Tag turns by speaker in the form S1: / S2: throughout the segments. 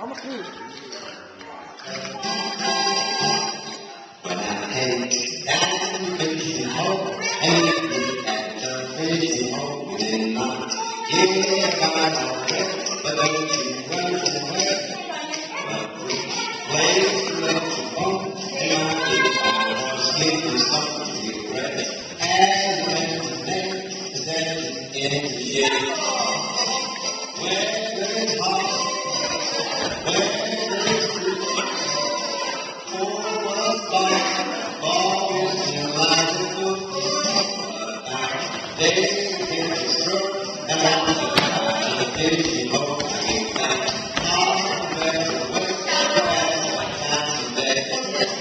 S1: I'm a kid.
S2: When I came down the fishing hole, and at the fishing hole, did not give my heart, but don't you run away. But ways to let you home, and I think I'll give you something to regret. And when the day is in the shade, whether it's hot, whether it's cool, or what's fine, always in life is good. They can be struck, and I'm the fishing hole. I get back, all the way, that's my time today.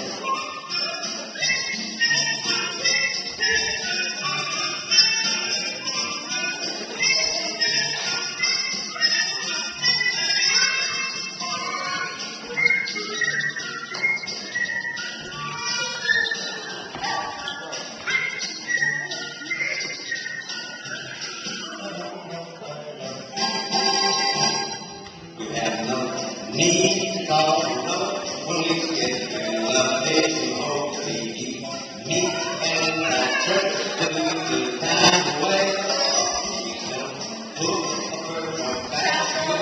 S2: We have no need to call no police get there. The fishing hole to be me and my church to be the time away. Put a bird on back to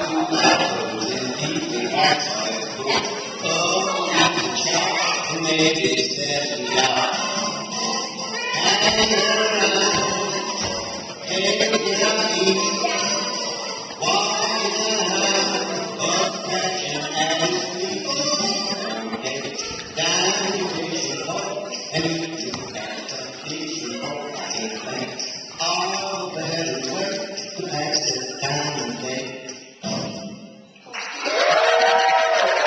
S2: and deep in hearts like food. Oh, you can shout to maybe 7 yards. Hang around, hang around.